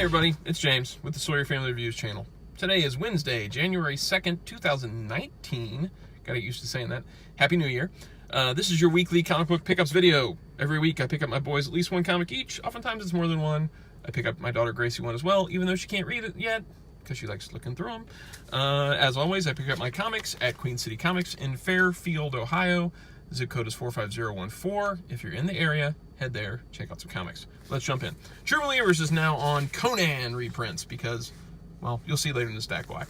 everybody, it's James with the Sawyer Family Reviews channel. Today is Wednesday, January 2nd, 2019. Gotta get used to saying that. Happy New Year. This is your weekly comic book pickups video. Every week I pick up my boys at least one comic each. Oftentimes it's more than one. I pick up my daughter Gracie one as well, even though she can't read it yet, because she likes looking through them. As always, I pick up my comics at Queen City Comics in Fairfield, Ohio. The zip code is 45014. If you're in the area, head there, check out some comics. Let's jump in. True Believers is now on Conan reprints because, well, you'll see later in the stack why.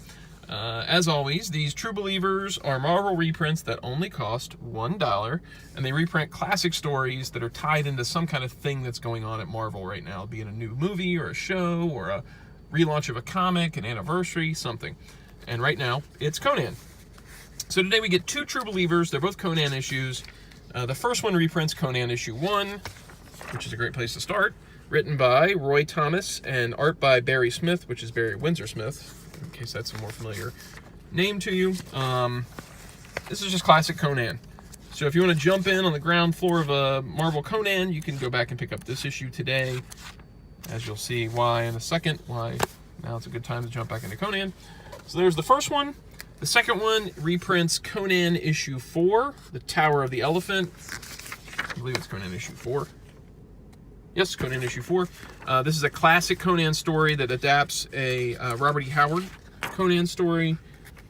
As always, these True Believers are Marvel reprints that only cost $1, and they reprint classic stories that are tied into some kind of thing that's going on at Marvel right now, be it a new movie or a show or a relaunch of a comic, an anniversary, something. And right now, it's Conan. So today we get two True Believers. They're both Conan issues. The first one reprints Conan issue 1, which is a great place to start. Written by Roy Thomas and art by Barry Smith, which is Barry Windsor Smith, in case that's a more familiar name to you. This is just classic Conan. So if you want to jump in on the ground floor of a Marvel Conan, you can go back and pick up this issue today. As you'll see why in a second, why now it's a good time to jump back into Conan. So there's the first one. The second one reprints Conan issue 4, The Tower of the Elephant. I believe it's Conan issue 4. Yes, Conan issue 4. This is a classic Conan story that adapts a Robert E. Howard Conan story.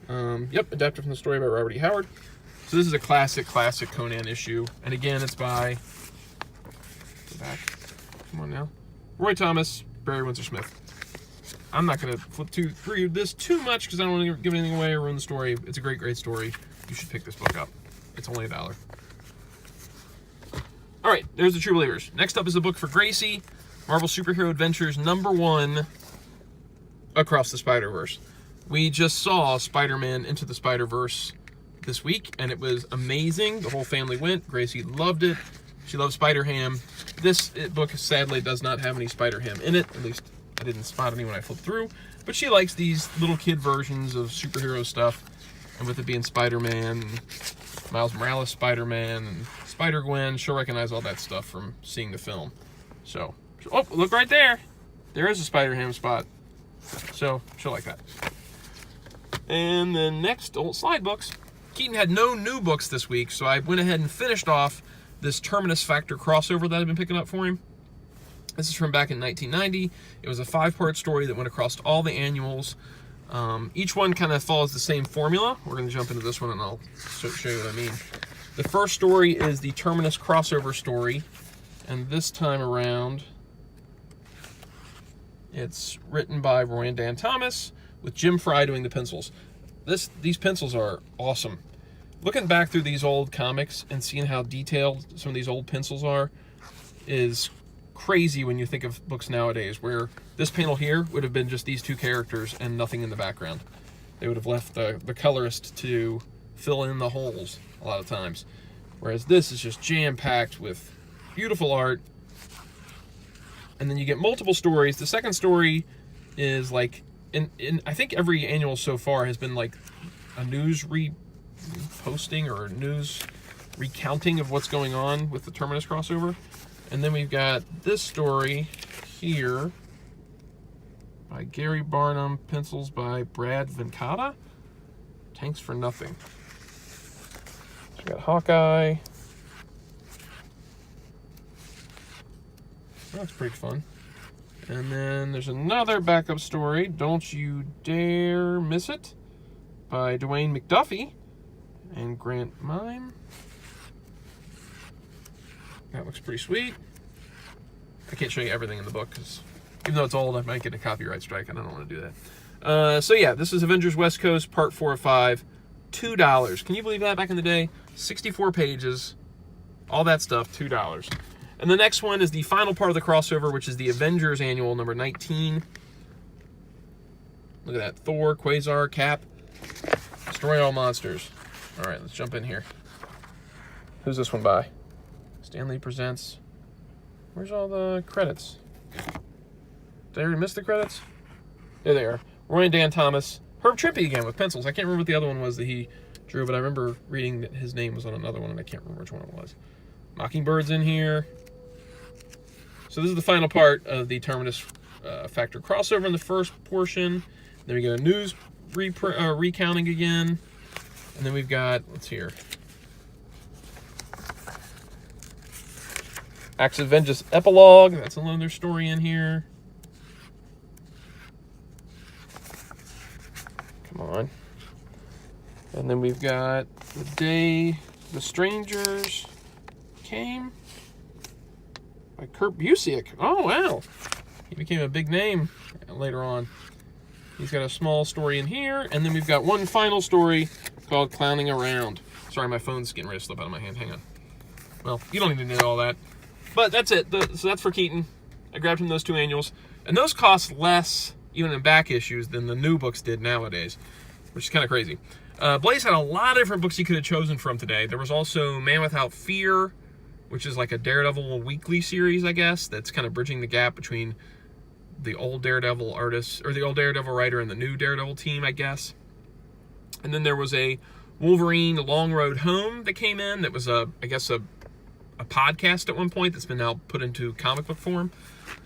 Adapted from the story by Robert E. Howard. So this is a classic Conan issue. And again, it's by, go back, come on now, Roy Thomas, Barry Windsor Smith. I'm not going to flip through this too much because I don't want to give anything away or ruin the story. It's a great story. You should pick this book up. It's only $1. All right, there's the True Believers. Next up is a book for Gracie, Marvel Superhero Adventures #1, Across the Spider-Verse. We just saw Spider-Man Into the Spider-Verse this week, and it was amazing. The whole family went. Gracie loved it. She loves Spider-Ham. This book, sadly, does not have any Spider-Ham in it. At least I didn't spot any when I flipped through. But she likes these little kid versions of superhero stuff. And with it being Spider-Man, Miles Morales Spider-Man, and Spider-Gwen, she'll recognize all that stuff from seeing the film. So, oh, look right there. There is a Spider-Ham spot. So, she'll like that. And then next, old slide books. Keaton had no new books this week, so I went ahead and finished off this Terminus Factor crossover that I've been picking up for him. This is from back in 1990. It was a 5-part story that went across all the annuals. Each one kind of follows the same formula. We're going to jump into this one and I'll show you what I mean. The first story is the Terminus crossover story, and this time around it's written by Roy and Dan Thomas with Jim Fry doing the pencils. These pencils are awesome. Looking back through these old comics and seeing how detailed some of these old pencils are is crazy when you think of books nowadays, where this panel here would have been just these two characters and nothing in the background. They would have left the colorist to fill in the holes a lot of times. Whereas this is just jam-packed with beautiful art. And then you get multiple stories. The second story is like, I think every annual so far has been like a news reposting or a news recounting of what's going on with the Terminus crossover. And then we've got this story here by Gary Barnum, pencils by Brad Venkata. Tanks for Nothing. So we've got Hawkeye. That's pretty fun. And then there's another backup story, Don't You Dare Miss It, by Dwayne McDuffie and Grant Mime. That looks pretty sweet. I can't show you everything in the book because even though it's old, I might get a copyright strike and I don't want to do that. So yeah, this is Avengers West Coast, part 4 of 5. $2. Can you believe that? Back in the day, 64 pages, all that stuff, $2. And the next one is the final part of the crossover, which is the Avengers Annual number 19. Look at that. Thor, Quasar, Cap. Destroy all monsters. All right, let's jump in here. Who's this one by? Stanley Presents. Where's all the credits? Did I already miss the credits? There they are. Roy and Dan Thomas. Herb Trimpe again with pencils. I can't remember what the other one was that he drew, but I remember reading that his name was on another one, and I can't remember which one it was. Mockingbird's in here. So this is the final part of the Terminus factor crossover in the first portion. Then we get a news recounting again. And then we've got, let's see here, Acts of Vengeance epilogue. That's another story in here. Come on. And then we've got The Day the Strangers Came by Kurt Busiek. Oh, wow. He became a big name later on. He's got a small story in here. And then we've got one final story called Clowning Around. Sorry, my phone's getting ready to slip out of my hand. Hang on. Well, you don't need to know all that. But that's it. So that's for Keaton. I grabbed him those 2 annuals. And those cost less, even in back issues, than the new books did nowadays, which is kind of crazy. Blaze had a lot of different books he could have chosen from today. There was also Man Without Fear, which is like a Daredevil weekly series, I guess, that's kind of bridging the gap between the old Daredevil artist, or the old Daredevil writer and the new Daredevil team, I guess. And then there was a Wolverine Long Road Home that came in that was, I guess, a podcast at one point that's been now put into comic book form,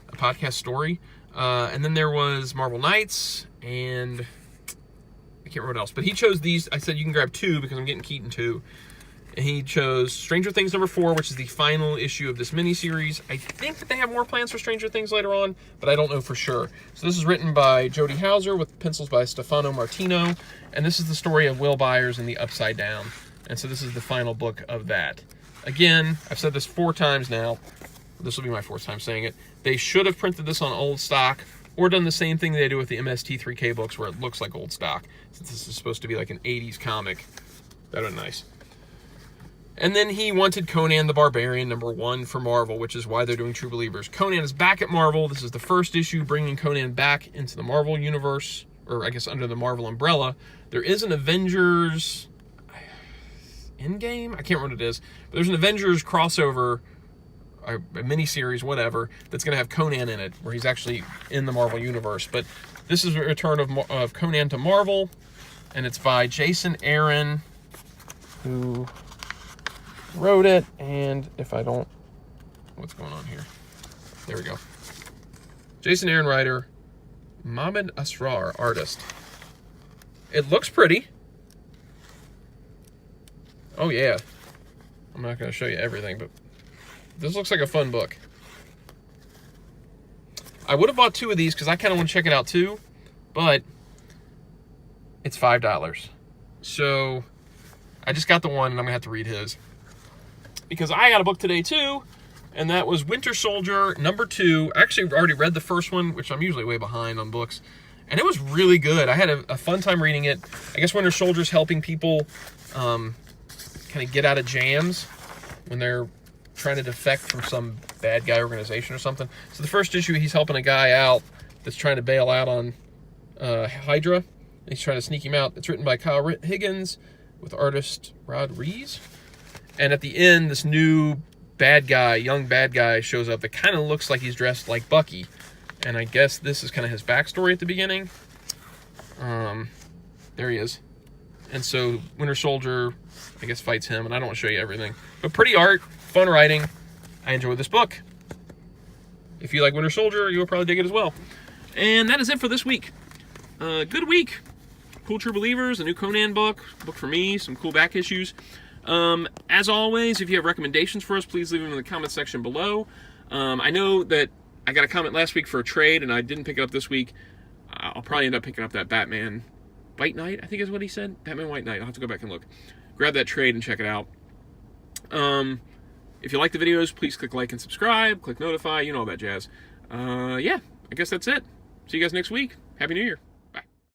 a podcast story. And then there was Marvel Knights, and I can't remember what else. But he chose these. I said you can grab 2 because I'm getting Keaton 2. And he chose Stranger Things #4, which is the final issue of this miniseries. I think that they have more plans for Stranger Things later on, but I don't know for sure. So this is written by Jody Houser with pencils by Stefano Martino. And this is the story of Will Byers and the Upside Down. And so this is the final book of that. Again, I've said this 4 times now. This will be my 4th time saying it. They should have printed this on old stock or done the same thing they do with the MST3K books where it looks like old stock. Since this is supposed to be like an 80s comic. That would be nice. And then he wanted Conan the Barbarian #1 for Marvel, which is why they're doing True Believers. Conan is back at Marvel. This is the first issue bringing Conan back into the Marvel universe, or I guess under the Marvel umbrella. There is an Avengers Endgame? I can't remember what it is. But there's an Avengers crossover, a miniseries, whatever, that's going to have Conan in it, where he's actually in the Marvel universe. But this is a return of Conan to Marvel, and it's by Jason Aaron, who wrote it. And if I don't, what's going on here? There we go. Jason Aaron writer, Mohamed Asrar artist. It looks pretty. Oh yeah. I'm not going to show you everything, but this looks like a fun book. I would have bought 2 of these because I kind of want to check it out too, but it's $5. So I just got the one, and I'm going to have to read his. Because I got a book today too, and that was Winter Soldier #2. I actually already read the first one, which I'm usually way behind on books, and it was really good. I had a fun time reading it. I guess Winter Soldier's helping people kind of get out of jams when they're trying to defect from some bad guy organization or something. So the first issue, he's helping a guy out that's trying to bail out on Hydra. He's trying to sneak him out. It's written by Kyle Higgins with artist Rod Rees. And at the end, this new bad guy, young bad guy, shows up that kind of looks like he's dressed like Bucky. And I guess this is kind of his backstory at the beginning. There he is. And so Winter Soldier, I guess, fights him. And I don't want to show you everything. But pretty art, fun writing. I enjoyed this book. If you like Winter Soldier, you'll probably dig it as well. And that is it for this week. Good week. Cool True Believers, a new Conan book for me, some cool back issues. As always, if you have recommendations for us, please leave them in the comment section below. I know that I got a comment last week for a trade, and I didn't pick it up this week. I'll probably end up picking up that Batman White Knight, I think is what he said. Batman White Knight. I'll have to go back and look. Grab that trade and check it out. If you like the videos, please click like and subscribe. Click notify. You know all that jazz. Yeah, I guess that's it. See you guys next week. Happy New Year.